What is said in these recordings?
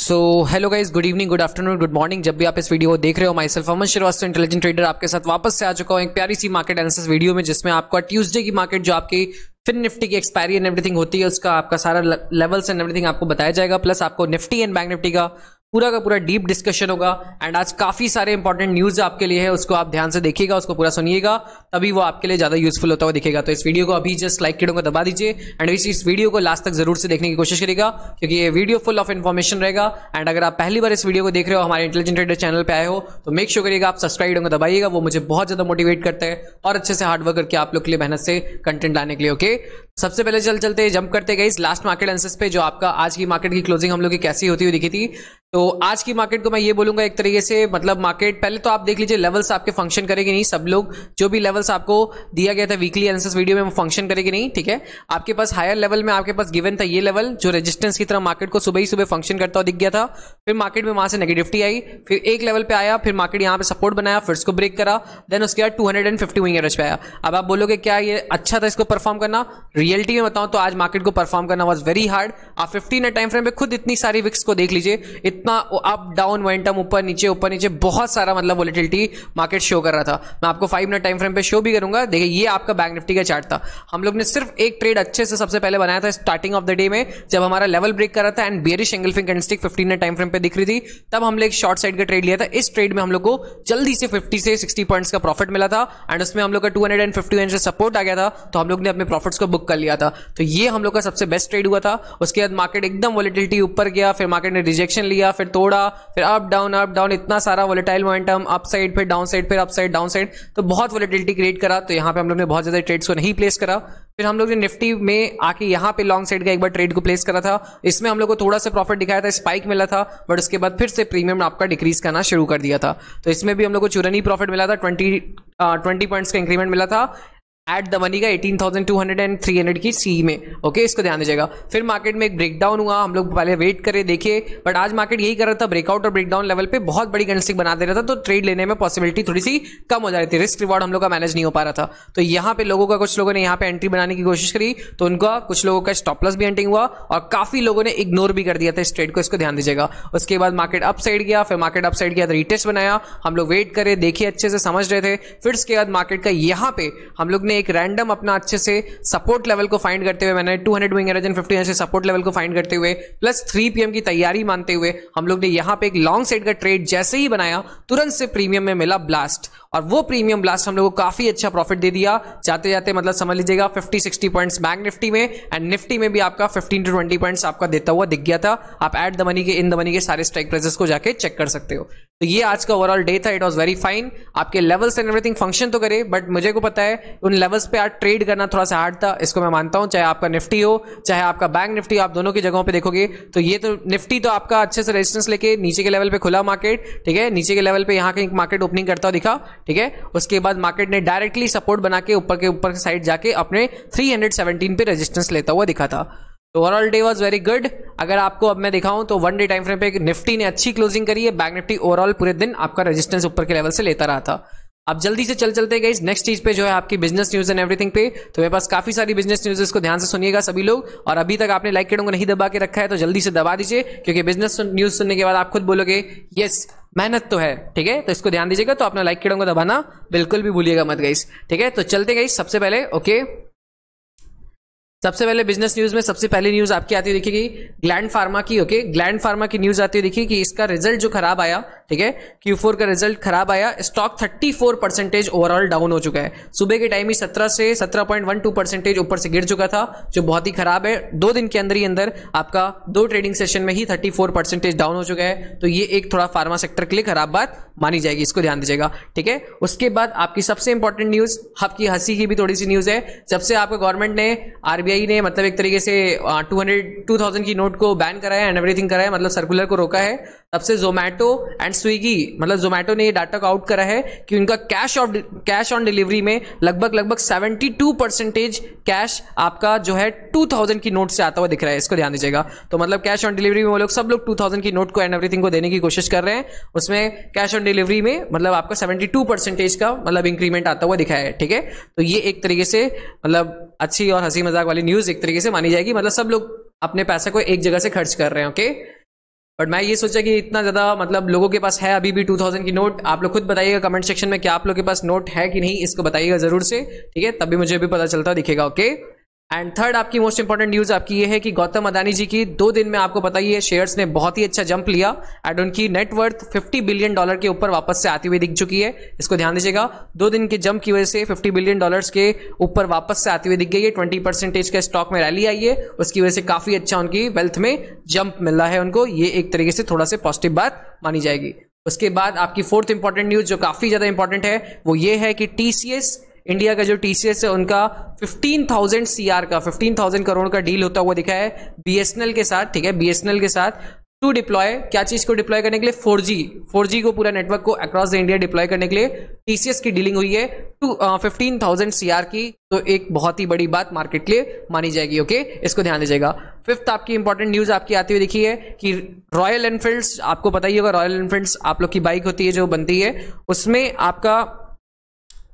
सो hello guys, good evening, good afternoon, good morning. जब भी आप इस वीडियो को देख रहे हो, myself Aman Srivastava, intelligent trader, आपके साथ वापस से आ चुका हूं एक प्यारी सी मार्केट एनालिसिस वीडियो में, जिसमें आपका ट्यूसडे की मार्केट जो आपकी फिन निफ्टी की एक्सपायरी एंड एवरीथिंग होती है, उसका आपका सारा लेवल्स एंड एवरीथिंग आपको बताया जाएगा। प्लस आपको निफ्टी एंड बैंक निफ्टी का पूरा डीप डिस्कशन होगा। एंड आज काफी सारे इंपॉर्टेंट न्यूज आपके लिए है, उसको आप ध्यान से देखिएगा, उसको पूरा सुनिएगा, तभी वो आपके लिए ज्यादा यूजफुल होता हुआ दिखेगा। तो इस वीडियो को अभी जस्ट लाइक को दबा दीजिए एंड इस वीडियो को लास्ट तक जरूर से देखने की कोशिश करिएगा, क्योंकि ये वीडियो फुल ऑफ इन्फॉर्मेशन रहेगा। एंड अगर आप पहली बार इस वीडियो को देख रहे हो, हमारे इंटेलिजेंट ट्रेडर चैनल पे आए हो, तो मेक श्योर करिएगा आप सब्सक्राइब को दबाइएगा, वो मुझे बहुत ज्यादा मोटिवेट करता है और अच्छे से हार्डवर्क करके आप लोग के लिए मेहनत से कंटेंट लाने के लिए। ओके, सबसे पहले चलते जंप करते गए इस लास्ट मार्केट एनालिसिस पे, जो आपका आज की मार्केट की क्लोजिंग हम लोग की कैसी होती हुई दिखी थी। तो आज की मार्केट को मैं ये बोलूंगा एक तरीके से, मतलब मार्केट पहले तो आप देख लीजिए लेवल्स आपके फंक्शन करेगी नहीं। सब लोग जो भी लेवल्स आपको दिया गया था वीकली एनालिसिस वीडियो में, वो फंक्शन करेगी नहीं। ठीक है, आपके पास हायर लेवल में आपके पास गिवन था ये लेवल, जो रेजिस्टेंस की तरह मार्केट को सुबह ही सुबह फंक्शन करता हुआ दिख गया था। फिर मार्केट में वहां से नेगेटिविटी आई, फिर एक लेवल पे आया, फिर मार्केट यहां पे सपोर्ट बनाया, फिर इसको ब्रेक करा, देन उसके बाद 250 विंग एवरेज पे आया। अब आप बोलोगे क्या ये अच्छा था इसको परफॉर्म करना? रियलिटी में बताऊं तो आज मार्केट को परफॉर्म करना वाज वेरी हार्ड। आप 15 मिनट टाइम फ्रेम पे खुद इतनी सारी विक्स को देख लीजिए, इतना अप डाउन मोमेंटम, ऊपर नीचे बहुत सारा मतलब वोलेटिलिटी मार्केट शो कर रहा था। मैं आपको 5 मिनट टाइम फ्रेम पे शो भी करूंगा। देखिए, ये आपका बैंक निफ्टी का चार्ट था। हम लोग ने सिर्फ एक ट्रेड अच्छे से सबसे पहले बनाया था स्टार्टिंग ऑफ द डे में, जब हमारा लेवल ब्रेक कर रहा था and bearish engulfing candlestick 15 minute time frame पे दिख रही थी, तब हम लोग एक शॉर्ट साइड का ट्रेड लिया था। इस ट्रेड में हम लोग को जल्दी से 50 से 60 पॉइंट्स का प्रॉफिट मिला था एंड उसमें हम लोग का 250 से सपोर्ट आ गया था, तो हम लोग ने अपने प्रॉफिट्स को बुक कर लिया था। तो ये हम लोग का सबसे बेस्ट ट्रेड हुआ था। उसके बाद मार्केट एकदम वोलेटिलिटी ऊपर गया, फिर मार्केट ने रिजेक्शन लिया, फिर तोड़ा, फिर अप डाउन, इतना सारा वोलेटाइल मोमेंटम, अप साइड फिर डाउन साइड, फिर अप साइड डाउन साइड, तो बहुत वोलेटिलिटी क्रिएट करा। तो यहां पे हम लोग ने बहुत ज्यादा ट्रेड्स को नहीं प्लेस करा। फिर हम लोग ने निफ्टी में आके यहां पे लॉन्ग साइड का एक बार ट्रेड को प्लेस करा था। इसमें हम लोग को थोड़ा सा प्रॉफिट दिखाया था, स्पाइक मिला था, बट उसके बाद फिर से प्रीमियम आपका डिक्रीज करना शुरू कर दिया था। तो इसमें भी हम लोग को चुरनी प्रॉफिट मिला था, 20 पॉइंट्स का इंक्रीमेंट मिला था एट द मनी का 18,200 एंड 300 की सी में। ओके, इसको ध्यान दीजिएगा। फिर मार्केट में एक ब्रेकडाउन हुआ, हम लोग पहले वेट करे देखे, बट आज मार्केट यही कर रहा था, ब्रेकआउट और ब्रेकडाउन लेवल पे बहुत बड़ी कैंडलस्टिक बना दे रहा था, तो ट्रेड लेने में पॉसिबिलिटी थोड़ी सी कम हो जा रही थी, रिस्क रिवॉर्ड हम लोग का मैनेज नहीं हो पा रहा था। तो यहाँ पे कुछ लोगों ने यहाँ पे एंट्री बनाने की कोशिश करी, तो उनका कुछ लोगों का स्टॉप लॉस भी एंटिंग हुआ और काफी लोगों ने इग्नोर भी कर दिया था इस ट्रेड को, इसको ध्यान दीजिएगा। उसके बाद मार्केट अप साइड गया, फिर मार्केट अप साइड गया, रीटेस्ट बनाया, हम लोग वेट करे देखे, अच्छे से समझ रहे थे। फिर उसके बाद मार्केट का यहाँ पे हम लोग ने एक रैंडम अपना अच्छे से सपोर्ट लेवल को फाइंड करते हुए, मैंने 200 विंग एवरेज एंड 50 से सपोर्ट लेवल को फाइंड करते हुए, प्लस 3 PM की तैयारी मानते हुए, हम लोग ने यहां पे एक लॉन्ग साइड का ट्रेड जैसे ही बनाया, तुरंत से प्रीमियम में मिला ब्लास्ट, और वो प्रीमियम ब्लास्ट हम लोग को काफी अच्छा प्रॉफिट दे दिया। जाते जाते मतलब समझ लीजिएगा 50-60 पॉइंट्स बैंक निफ्टी में, एंड निफ्टी में भी आपका 15 to 20 पॉइंट्स आपका देता हुआ दिख गया था। आप एट द मनी के, इन द मनी के सारे स्ट्राइक प्राइसेस को जाके चेक कर सकते हो। तो ये आज का ओवरऑल डे था, इट वाज वेरी फाइन। आपके लेवल्स एंड एवरीथिंग फंक्शन तो करे, बट मुझे को पता है उन लेवल्स पे आज ट्रेड करना थोड़ा सा हार्ड था, इसको मैं मानता हूं। चाहे आपका निफ्टी हो, चाहे आपका बैंक निफ्टी, आप दोनों की जगहों पे देखोगे तो ये तो निफ्टी तो आपका अच्छे से रेजिस्टेंस लेके नीचे के लेवल पे खुला मार्केट, ठीक है, नीचे के लेवल पे यहाँ के मार्केट ओपनिंग करता हुआ दिखा, ठीक है। उसके बाद मार्केट ने डायरेक्टली सपोर्ट बना के ऊपर के साइड जाके अपने 317 पे रेजिस्टेंस लेता हुआ दिखा था। तो overall day was very good. अगर आपको अब मैं दिखाऊं तो 1 डे टाइम फ्रेम पे निफ्टी ने अच्छी क्लोजिंग करी है, बैंक निफ्टी ओवरऑल पूरे दिन आपका रेजिस्टेंस ऊपर के लेवल से लेता रहा था। अब जल्दी से चलते गए नेक्स्ट चीज पे, जो है आपकी बिजनेस न्यूज एंड एवरीथिंग पे। तो मेरे पास काफी सारी बिजनेस न्यूज, इसको ध्यान से सुनिएगा सभी लोग, और अभी तक आपने लाइक बटन को नहीं दबा के रखा है तो जल्दी से दबा दीजिए, क्योंकि बिजनेस न्यूज सुनने के बाद आप खुद बोलोगे यस मेहनत तो है, ठीक है। तो इसको ध्यान दीजिएगा, तो अपना लाइक बटन को दबाना बिल्कुल भी भूलिएगा मत गाइस, ठीक है। तो चलते गाइस सबसे पहले, ओके, सबसे पहले बिजनेस न्यूज में सबसे पहली न्यूज आपकी आती हुई दिखेगी ग्लैंड फार्मा की। ओके, ग्लैंड फार्मा की न्यूज आती हुई दिखी कि इसका रिजल्ट जो खराब आया, ठीक है, Q4 का रिजल्ट खराब आया, स्टॉक 34% ओवरऑल डाउन हो चुका है। सुबह के टाइम ही 17 से 17.12% ऊपर से गिर चुका था, जो बहुत ही खराब है। 2 दिन के अंदर ही अंदर आपका 2 ट्रेडिंग सेशन में ही 34% डाउन हो चुका है। तो ये एक थोड़ा फार्मा सेक्टर के लिए खराब बात मानी जाएगी, इसको ध्यान दीजिएगा, ठीक है। उसके बाद आपकी सबसे इंपॉर्टेंट न्यूज, आपकी हंसी की भी थोड़ी सी न्यूज है। जब से आपका गवर्नमेंट ने, आरबीआई ने मतलब एक तरीके से 2000 की नोट को बैन कराया एंड एवरीथिंग कराया, मतलब सर्कुलर को रोका है, तब से जोमैटो एंड स्विगी, मतलब जोमैटो ने ये डाटा को आउट करा है कि उनका कैश ऑन डिलीवरी में लगभग 72% कैश आपका जो है 2000 की नोट से आता हुआ दिख रहा है, इसको ध्यान दीजिएगा। तो मतलब कैश ऑन डिलीवरी में वो लोग सब लोग 2000 की नोट को एंड एवरीथिंग को देने की कोशिश कर रहे हैं। उसमें कैश ऑन डिलीवरी में मतलब आपका 72% का मतलब इंक्रीमेंट आता हुआ दिखा है, ठीक है। तो ये एक तरीके से मतलब अच्छी और हंसी मजाक वाली न्यूज एक तरीके से मानी जाएगी, मतलब सब लोग अपने पैसे को एक जगह से खर्च कर रहे हैं। ओके, बट मैं ये सोचा कि इतना ज्यादा मतलब लोगों के पास है अभी भी 2000 की नोट। आप लोग खुद बताइएगा कमेंट सेक्शन में क्या आप लोग के पास नोट है कि नहीं, इसको बताइएगा जरूर से, ठीक है, तभी मुझे भी पता चलता दिखेगा। ओके, एंड थर्ड आपकी मोस्ट इंपॉर्टेंट न्यूज आपकी ये है कि गौतम अदानी जी की 2 दिन में आपको पता ही है शेयर्स ने बहुत ही अच्छा जंप लिया एंड उनकी नेटवर्थ $50 बिलियन के ऊपर वापस से आती हुई दिख चुकी है। इसको ध्यान दीजिएगा, 2 दिन के जंप की वजह से $50 बिलियन के ऊपर वापस से आती हुई दिख गई है। 20% के स्टॉक में रैली आई है, उसकी वजह से काफी अच्छा उनकी वेल्थ में जंप मिल रहा है उनको। ये एक तरीके से थोड़ा सा पॉजिटिव बात मानी जाएगी। उसके बाद आपकी फोर्थ इंपॉर्टेंट न्यूज जो काफी ज्यादा इंपॉर्टेंट है वो ये है कि टीसीएस इंडिया का जो टीसीएस है उनका 15,000 करोड़ का डील होता हुआ दिखा है बीएसएनएल के साथ, ठीक है, बीएसएनएल के साथ टू डिप्लॉय, क्या चीज को डिप्लॉय करने के लिए, 4G को पूरा नेटवर्क को अक्रॉस द इंडिया डिप्लॉय करने के लिए टीसीएस की डीलिंग हुई है 15,000 की। तो एक बहुत ही बड़ी बात मार्केट के लिए मानी जाएगी। ओके, इसको ध्यान दीजिएगा। फिफ्थ आपकी इंपॉर्टेंट न्यूज आपकी आती हुई दिखी है कि रॉयल एनफील्ड्स, आपको पता ही होगा रॉयल एनफील्ड्स आप लोग की बाइक होती है जो बनती है, उसमें आपका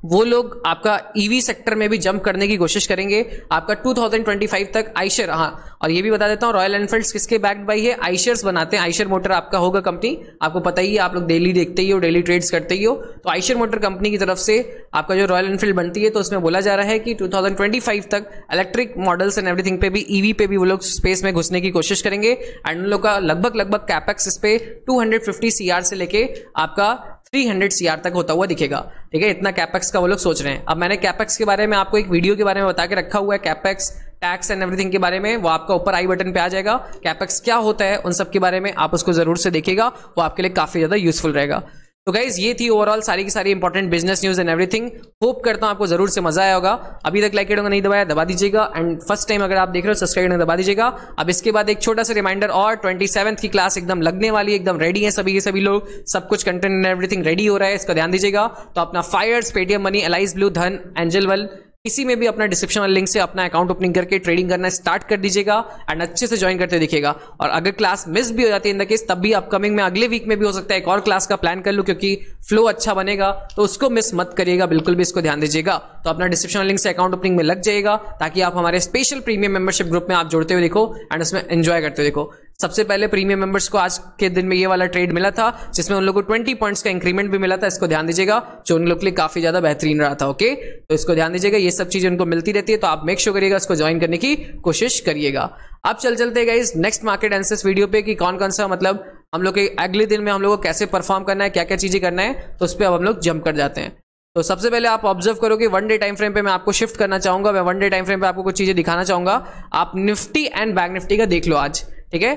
वो लोग आपका ईवी सेक्टर में भी जंप करने की कोशिश करेंगे। आपका 2025 तक आइशर, हाँ, और ये भी बता देता हूँ रॉयल एनफील्ड्स किसके बैक्ड बाई है, आइशर्स बनाते हैं। आइशर मोटर आपका होगा कंपनी, आपको पता ही है, आप लोग डेली देखते ही हो, डेली ट्रेड्स करते ही हो। तो आइशर मोटर कंपनी की तरफ से आपका जो रॉयल एनफील्ड बनती है, तो उसमें बोला जा रहा है कि 2025 तक इलेक्ट्रिक मॉडल्स एंड एवरीथिंग पे भी, ईवी पे भी वो लोग स्पेस में घुसने की कोशिश करेंगे। एंड उन लोग का लगभग कैपेक्स इस पे 250 CR से लेके आपका 300 CR तक होता हुआ दिखेगा, ठीक है, इतना कैपेक्स का वो लोग सोच रहे हैं। अब मैंने कैपेक्स के बारे में आपको एक वीडियो के बारे में बता के रखा हुआ है, कैपेक्स, टैक्स एंड एवरीथिंग के बारे में, वो आपका ऊपर आई बटन पे आ जाएगा। कैपेक्स क्या होता है उन सब के बारे में आप उसको जरूर से देखिएगा, वो आपके लिए काफी ज्यादा यूजफुल रहेगा। तो गाइज ये थी ओवरऑल सारी की सारी important business news and everything. Hope करता हूं आपको जरूर से मजा आया होगा। अभी तक लाइक नहीं दबाया, दबा दीजिएगा, एंड फर्स्ट टाइम अगर आप देख रहे हो सब्सक्राइब दबा दीजिएगा। अब इसके बाद एक छोटा सा रिमाइंडर, और 27th की क्लास एकदम लगने वाली है, एकदम रेडी है सभी के सभी लोग, सब कुछ कंटेंट एंड एवरीथिंग रेडी हो रहा है, इसका ध्यान दीजिएगा। तो अपना Fyers, Paytm money, Alice blue, Dhan, Angel वेल, किसी में भी अपना डिस्क्रिप्शन वाले लिंक से अपना अकाउंट ओपनिंग करके ट्रेडिंग करना स्टार्ट कर दीजिएगा एंड अच्छे से ज्वाइन करते दिखेगा। और अगर क्लास मिस भी हो जाती है इन द केस, तब भी अपकमिंग में अगले वीक में भी हो सकता है एक और क्लास का प्लान कर लूं, क्योंकि फ्लो अच्छा बनेगा, तो उसको मिस मत करिएगा, बिल्कुल भी इसको ध्यान दीजिएगा। तो अपना डिस्क्रिप्शन वाले लिंक से अकाउंट ओपनिंग में लग जाएगा, ताकि आप हमारे स्पेशल प्रीमियम मेंबरशिप ग्रुप में आप जुड़ते हुए देखो एंड उसमें एंजॉय करते हुए देखो। सबसे पहले प्रीमियम मेंबर्स को आज के दिन में ये वाला ट्रेड मिला था, जिसमें उन लोगों को 20 पॉइंट्स का इंक्रीमेंट भी मिला था, इसको ध्यान दीजिएगा, जो उन लोग के लिए काफी ज्यादा बेहतरीन रहा था। ओके, तो इसको ध्यान दीजिएगा, ये सब चीजें उनको मिलती रहती है, तो आप मेक श्योर करिएगा इसको ज्वाइन करने की कोशिश करिएगा। अब चलते हैं guys next market analysis video पे, कि कौन कौन सा मतलब हम लोग के अगले दिन में हम लोग को कैसे परफॉर्म करना है, क्या क्या चीजें करना है, तो उस पर अब हम लोग जंप कर जाते हैं। तो सबसे पहले आप ऑब्जर्व करोगे 1 डे टाइम फ्रेम पे मैं आपको शिफ्ट करना चाहूंगा। मैं 1 डे टाइम फ्रेम पे आपको कुछ चीजें दिखाना चाहूंगा। आप निफ्टी एंड बैंक निफ्टी का देख लो आज, ठीक है,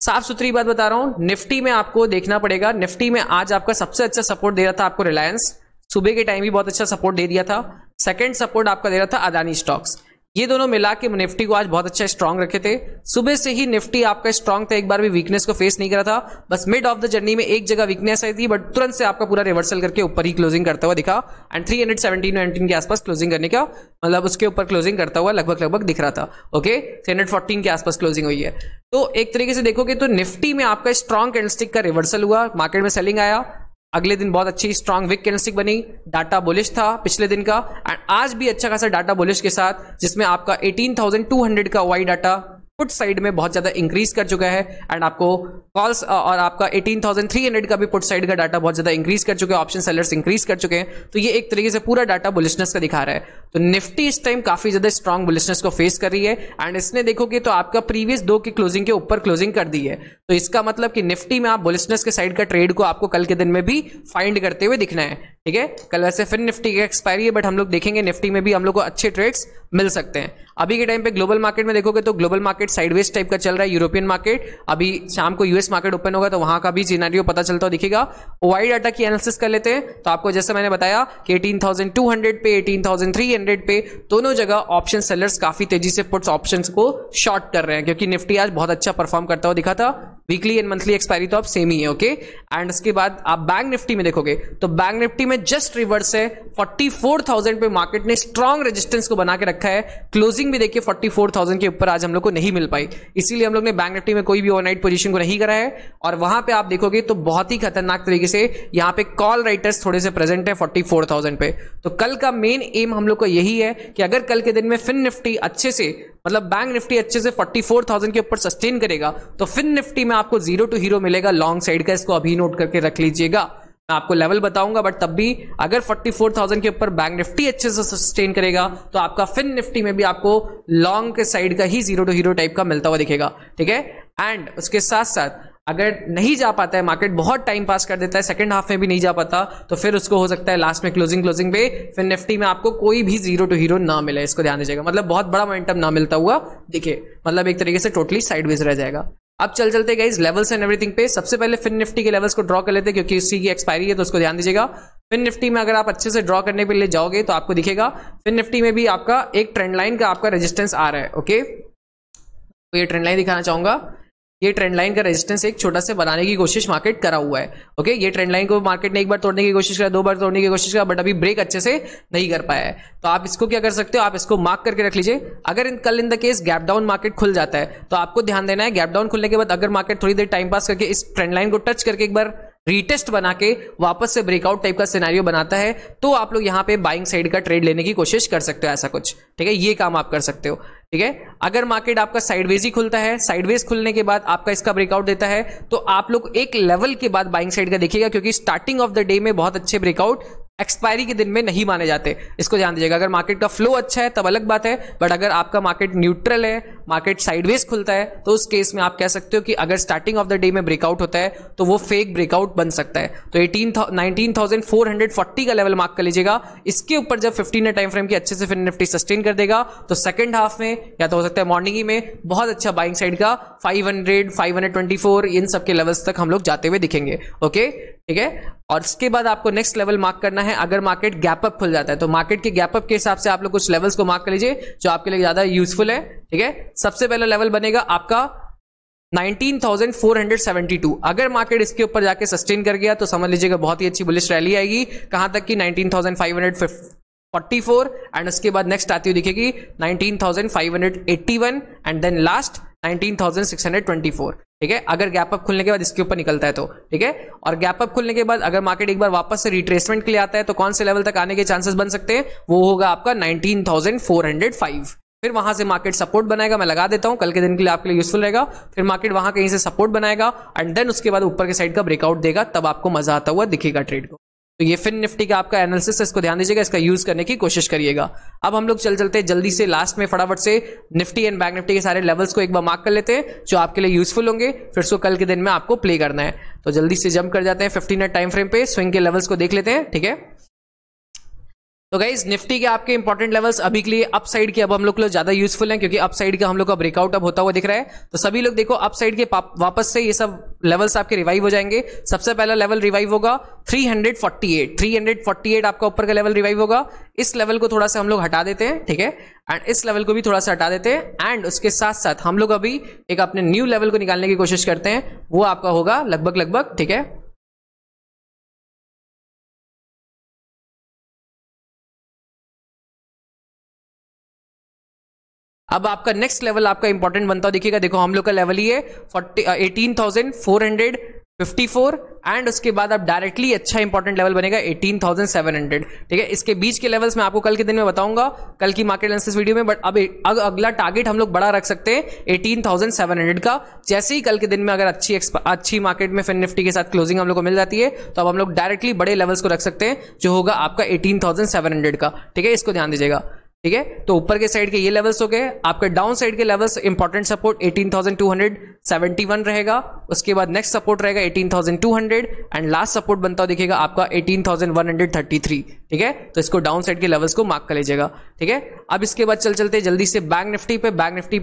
साफ सुथरी बात बता रहा हूं। निफ्टी में आपको देखना पड़ेगा, निफ्टी में आज आपका सबसे अच्छा सपोर्ट दे रहा था आपको रिलायंस, सुबह के टाइम भी बहुत अच्छा सपोर्ट दे दिया था। सेकंड सपोर्ट आपका दे रहा था अदानी स्टॉक्स, ये दोनों मिला के निफ्टी को आज बहुत अच्छा स्ट्रांग रखे थे। सुबह से ही निफ्टी आपका स्ट्रांग था, एक बार भी वीकनेस को फेस नहीं करा था, बस मिड ऑफ द जर्नी में एक जगह वीकनेस आई थी, बट तुरंत से आपका पूरा रिवर्सल करके ऊपर ही क्लोजिंग करता हुआ दिखा एंड 317-19 के आसपास क्लोजिंग करने का मतलब उसके ऊपर क्लोजिंग करता हुआ लगभग दिख रहा था। ओके, 314 के आसपास क्लोजिंग हुई है। तो एक तरीके से देखोगे तो निफ्टी में आपका स्ट्रांग कैंडलस्टिक का रिवर्सल हुआ, मार्केट में सेलिंग आया, अगले दिन बहुत अच्छी स्ट्रांग विक कैंडलस्टिक बनी, डाटा बुलिश था पिछले दिन का, एंड आज भी अच्छा खासा डाटा बुलिश के साथ, जिसमें आपका 18,200 का वाई डाटा पुट साइड में बहुत ज्यादा इंक्रीज कर चुका है एंड आपको कॉल्स और आपका 18,300 का भी पुट साइड का डाटा बहुत ज्यादा इंक्रीज कर चुके हैं, ऑप्शन सेलर्स इंक्रीज कर चुके हैं। तो ये एक तरीके से पूरा डाटा बुलिशनेस का दिखा रहा है। तो निफ्टी इस टाइम काफी ज्यादा स्ट्रांग बुलिशनेस को फेस कर रही है एंड इसने देखोगे तो आपका प्रीवियस 2 की क्लोजिंग के ऊपर क्लोजिंग कर दी है। तो इसका मतलब कि निफ्टी में आप बुलिशनेस के साइड का ट्रेड को आपको कल के दिन में भी फाइंड करते हुए दिखना है, ठीक है। कल वैसे फिर निफ्टी की एक्सपायरी है, बट हम लोग देखेंगे निफ्टी में भी हम लोग को अच्छे ट्रेड्स मिल सकते हैं। अभी के टाइम पे ग्लोबल मार्केट में देखोगे तो ग्लोबल मार्केट साइडवेज टाइप का चल रहा है, यूरोपियन मार्केट, अभी शाम को यूएस मार्केट ओपन होगा तो वहां का भी सिनेरियो पता चलता दिखेगा। ओआई डाटा की एनालिसिस कर लेते हैं, तो आपको जैसे मैंने बताया कि 18,200 पे 18,300 पे दोनों जगह ऑप्शन सेलर्स काफी तेजी से पुट्स ऑप्शंस को शॉर्ट कर रहे हैं, क्योंकि निफ्टी आज बहुत अच्छा परफॉर्म करता हुआ दिखा था। वीकली एंड मंथली एक्सपायरी तो आप सेम ही है, ओके। एंड उसके बाद आप बैंक निफ्टी में देखोगे तो बैंक निफ्टी में जस्ट रिवर्स है, 44,000 पे मार्केट ने स्ट्रॉन्ग रेजिस्टेंस को बना के रखा है। क्लोजिंग भी देखिए 44,000 के ऊपर आज हम लोग को नहीं मिल पाई, इसीलिए हम लोग ने बैंक निफ्टी में कोई भी ओवरनाइट पोजीशन को नहीं करा है। और वहां पे आप देखोगे तो बहुत ही खतरनाक तरीके से यहां पे कॉल राइटर्स थोड़े से प्रेजेंट है 44,000 पे। तो कल का मेन एम हम लोग का यही है कि अगर कल के दिन में फिन निफ्टी अच्छे से मतलब बैंक निफ्टी अच्छे से 44,000 के ऊपर सस्टेन करेगा तो फिन निफ्टी में आपको जीरो टू हीरो मिलेगा लॉन्ग साइड का, इसको अभी नोट करके रख लीजिएगा। मैं आपको लेवल बताऊंगा, बट तब भी अगर 44,000 के ऊपर बैंक निफ्टी अच्छे से सस्टेन करेगा तो आपका फिन निफ्टी में भी आपको लॉन्ग के साइड का ही जीरो टू हीरो टाइप का मिलता हुआ दिखेगा, ठीक है। एंड उसके साथ साथ अगर नहीं जा पाता है मार्केट, बहुत टाइम पास कर देता है, सेकंड हाफ में भी नहीं जा पाता, तो फिर उसको हो सकता है लास्ट में क्लोजिंग पे फिर निफ्टी में आपको कोई भी जीरो टू हीरो ना मिले, इसको ध्यान दीजिएगा। मतलब बहुत बड़ा मोमेंटम ना मिलता हुआ दिखे, मतलब एक तरीके से टोटली साइडवेज रह जाएगा। अब चलते गाइस लेवल्स एंड एवरीथिंग पे। सबसे पहले फिन निफ्टी के लेवल्स को ड्रॉ कर लेते हैं क्योंकि इसी की एक्सपायरी है, तो उसको ध्यान दीजिएगा। फिन निफ्टी में अगर आप अच्छे से ड्रॉ करने के लिए जाओगे तो आपको दिखेगा फिन निफ्टी में भी आपका एक ट्रेंड लाइन का आपका रेजिस्टेंस आ रहा है, ओके। तो ये ट्रेंड लाइन दिखाना चाहूंगा, ये ट्रेंड लाइन का रेजिस्टेंस एक छोटा से बनाने की कोशिश मार्केट करा हुआ है, ओके। ये ट्रेंड लाइन को मार्केट ने एक बार तोड़ने की कोशिश करा, दो बार तोड़ने की कोशिश करा, बट अभी ब्रेक अच्छे से नहीं कर पाया है। तो आप इसको क्या कर सकते हो, आप इसको मार्क करके रख लीजिए। अगर कल in the case gap down market खुल जाता है तो आपको ध्यान देना है, गैप डाउन खुलने के बाद अगर मार्केट थोड़ी देर टाइम पास करके इस ट्रेंड लाइन को टच करके एक बार रीटेस्ट बना के वापस से ब्रेकआउट टाइप का सिनेरियो बनाता है तो आप लोग यहां पे बाइंग साइड का ट्रेड लेने की कोशिश कर सकते हो, ऐसा कुछ, ठीक है। ये काम आप कर सकते हो, ठीक है। अगर मार्केट आपका साइडवेज ही खुलता है, साइडवेज खुलने के बाद आपका इसका ब्रेकआउट देता है तो आप लोग एक लेवल के बाद बाइंग साइड का देखिएगा, क्योंकि स्टार्टिंग ऑफ द डे में बहुत अच्छे ब्रेकआउट एक्सपायरी के दिन में नहीं माने जाते, इसको ध्यान दीजिएगा। अगर मार्केट का फ्लो अच्छा है तब अलग बात है, बट अगर आपका मार्केट न्यूट्रल है, मार्केट साइडवेज खुलता है, तो उस केस में आप कह सकते हो कि अगर स्टार्टिंग ऑफ द डे में ब्रेकआउट होता है तो वो फेक ब्रेकआउट बन सकता है। तो 19,440 का लेवल मार्क कर लीजिएगा। इसके ऊपर जब 15 टाइम फ्रेम की अच्छे से फिर निफ्टी सस्टेन कर देगा तो सेकंड हाफ में या तो हो सकता है मॉर्निंग ही में बहुत अच्छा बाइंग साइड का 500, 524 इन सब के लेवल्स तक हम लोग जाते हुए दिखेंगे, ओके, ठीक है। और इसके बाद आपको नेक्स्ट लेवल मार्क करना है अगर मार्केट गैप अप खुल जाता है, तो मार्केट के गैप अप के हिसाब से आप लोग कुछ लेवल्स को मार्क कर लीजिए जो आपके लिए ज्यादा यूजफुल है, ठीक है। सबसे पहला लेवल बनेगा आपका 19,472। अगर मार्केट इसके ऊपर जाके सस्टेन कर गया तो समझ लीजिएगा बहुत ही अच्छी बुलिश रैली आएगी, कहां तक कि 19,544, एंड उसके बाद नेक्स्ट आती हुई दिखेगी 19,581 एंड देन लास्ट 19,624, ठीक है। अगर गैप अप खुलने के बाद इसके ऊपर निकलता है तो, ठीक है। और गैप अप खुलने के बाद अगर मार्केट एक बार वापस से रिट्रेसमेंट के लिए आता है तो कौन से लेवल तक आने के चांसेस बन सकते हैं, वो होगा आपका 19,405। फिर वहां से मार्केट सपोर्ट बनाएगा, मैं लगा देता हूं कल के दिन के लिए आपके लिए यूजफुल रहेगा। फिर मार्केट वहां कहीं से सपोर्ट बनाएगा एंड देन उसके बाद ऊपर के साइड का ब्रेकआउट देगा, तब आपको मजा आता हुआ दिखेगा ट्रेड को। तो ये फिन निफ्टी का आपका एनालिसिस है, इसको ध्यान दीजिएगा, इसका यूज करने की कोशिश करिएगा। अब हम लोग चलते हैं जल्दी से लास्ट में फटाफट से निफ्टी एंड बैंक निफ्टी के सारे लेवल्स को एक बार मार्क कर लेते हैं जो आपके लिए यूजफुल होंगे, फिर उसको कल के दिन में आपको प्ले करना है। तो जल्दी से जंप कर जाते हैं 15 मिनट टाइम फ्रेम पे, स्विंग के लेवल्स को देख लेते हैं, ठीक है। तो गाइस निफ्टी के आपके इंपॉर्टेंट लेवल्स अभी के लिए अप साइड के अब हम लोग ज्यादा यूजफुल हैं क्योंकि अप साइड का हम लोग का ब्रेकआउट अब होता हुआ दिख रहा है। तो सभी लोग देखो अप साइड के वापस से ये सब लेवल्स आपके रिवाइव हो जाएंगे। सबसे पहला लेवल रिवाइव होगा 348 आपका ऊपर का लेवल रिवाइव होगा। इस लेवल को थोड़ा सा हम लोग हटा देते हैं, ठीक है, एंड इस लेवल को भी थोड़ा सा हटा देते हैं एंड उसके साथ साथ हम लोग अभी एक अपने न्यू लेवल को निकालने की कोशिश करते हैं, वो आपका होगा लगभग, ठीक है। अब आपका नेक्स्ट लेवल आपका इंपॉर्टेंट बनता हुआ दिखेगा। देखो हम लोग का लेवल ही है 18,454 एंड उसके बाद अब डायरेक्टली अच्छा इंपॉर्टेंट लेवल बनेगा 18,700, ठीक है। इसके बीच के लेवल्स मैं आपको कल के दिन में बताऊंगा, कल की मार्केट एनालिसिस वीडियो में, बट अब अगला टारगेट हम लोग बड़ा रख सकते हैं 18,700 का। जैसे ही कल के दिन में अगर अच्छी मार्केट में फिन निफ्टी के साथ क्लोजिंग हम लोग को मिल जाती है तो अब हम लोग डायरेक्टली बड़े लेवल्स को रख सकते हैं जो होगा आपका 18,700 का, ठीक है, इसको ध्यान दीजिएगा, ठीक है। तो ऊपर के साइड के ये लेवल्स हो गए। आपके डाउन साइड के लेवल्स इंपॉर्टेंट सपोर्ट 18,271 रहेगा, उसके बाद नेक्स्ट सपोर्ट रहेगा 18,200 एंड लास्ट सपोर्ट बनता हुआ दिखेगा आपका 18,133, ठीक है। तो इसको डाउन साइड के लेवल्स को मार्क कर लीजिएगा, ठीक है। अब इसके बाद चलते जल्दी से बैंक निफ्टी पे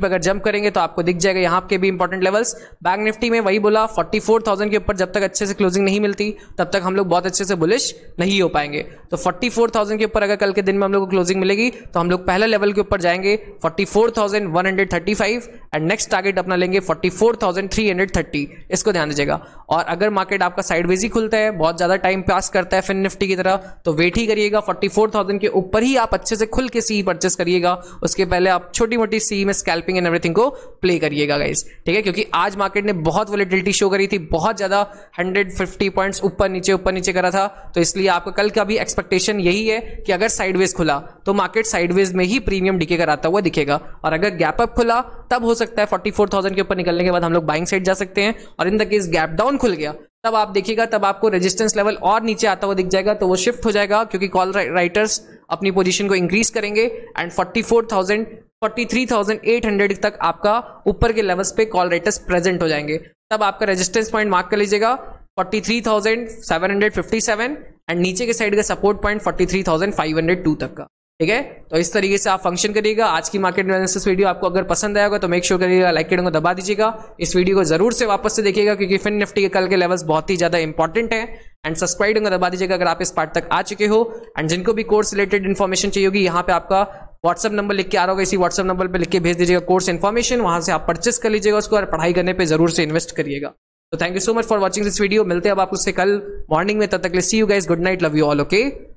अगर जंप करेंगे तो आपको दिख जाएगा यहाँ के भी इंपॉर्टेंट लेवल्स। बैंक निफ्टी में वही बोला 44,000 के ऊपर जब तक अच्छे से क्लोजिंग नहीं मिलती तब तक हम लोग बहुत अच्छे से बुलिश नहीं हो पाएंगे। तो 44,000 के ऊपर अगर कल के दिन में हम लोग को क्लोजिंग मिलेगी तो हम लोग पहले लेवल के ऊपर जाएंगे 44,135 एंड नेक्स्ट टारगेट अपना लेंगे 44,330, इसको ध्यान दीजिएगा। और अगर मार्केट आपका साइडवेज ही खुलता है, बहुत ज्यादा टाइम पास करता है फिन निफ्टी की तरह, तो वेट ही करिएगा, 44,000 के ऊपर ही आप अच्छे से खुल के सी परचेस करिएगा, उसके पहले आप छोटी मोटी सी में स्कैल्पिंग एंड एवरीथिंग को प्ले करिएगा गाइस, ठीक है, क्योंकि आज मार्केट ने बहुत वॉलेटिलिटी शो करी थी, बहुत ज्यादा 150 पॉइंट्स ऊपर नीचे करा था, तो इसलिए आपका कल का भी एक्सपेक्टेशन यही है कि अगर साइडवेज खुला तो मार्केट साइडवेज में ही प्रीमियम डीके कराता हुआ दिखेगा, और अगर गैप अप खुला तब हो सकता है 44,000 के ऊपर निकलने के बाद हम लोग बाइंग साइड जा सकते हैं, और in the case gap down खुल गया तब आप देखिएगा, तब आपको रेजिस्टेंस लेवल और नीचे आता हुआ दिख जाएगा, तो वो शिफ्ट हो जाएगा क्योंकि कॉल राइटर्स अपनी पोजीशन को इंक्रीज करेंगे एंड 44,000 43,800 तक आपका ऊपर के लेवल्स पे कॉल राइटर्स प्रेजेंट हो जाएंगे, तब आपका रेजिस्टेंस पॉइंट मार्क कर लीजिएगा 43,757 एंड नीचे के साइड का सपोर्ट पॉइंट 43,502 तक का, ठीक है। तो इस तरीके से आप फंक्शन करिएगा। आज की मार्केट एनालिसिस वीडियो आपको अगर पसंद आया होगा तो मेक श्योर करिएगा लाइक के बटन को दबा दीजिएगा, इस वीडियो को जरूर से वापस से देखिएगा क्योंकि फिन निफ्टी के कल के लेवल्स बहुत ही ज्यादा इंपॉर्टेंट है, एंड सब्सक्राइब को दबा दीजिएगा अगर आप इस पार्ट तक आ चुके हो, एंड जिनको भी कोर्स रिलेटेड इन्फॉर्मेशन चाहिए होगी यहाँ पे आपका व्हाट्सअप नंबर लिख के आ रहा होगा, इसी व्हाट्सअप नंबर पे लिख के भेज दीजिएगा कोर्स इन्फॉर्मेशन, वहां से आप परचेस कर लीजिएगा उसको और पढ़ाई करने पे जरूर से इन्वेस्ट करिएगा। तो thank you so much for watching this video, मिलते हैं अब आपको उससे कल मॉर्निंग में, तब तक see you guys, good night, love you all, okay.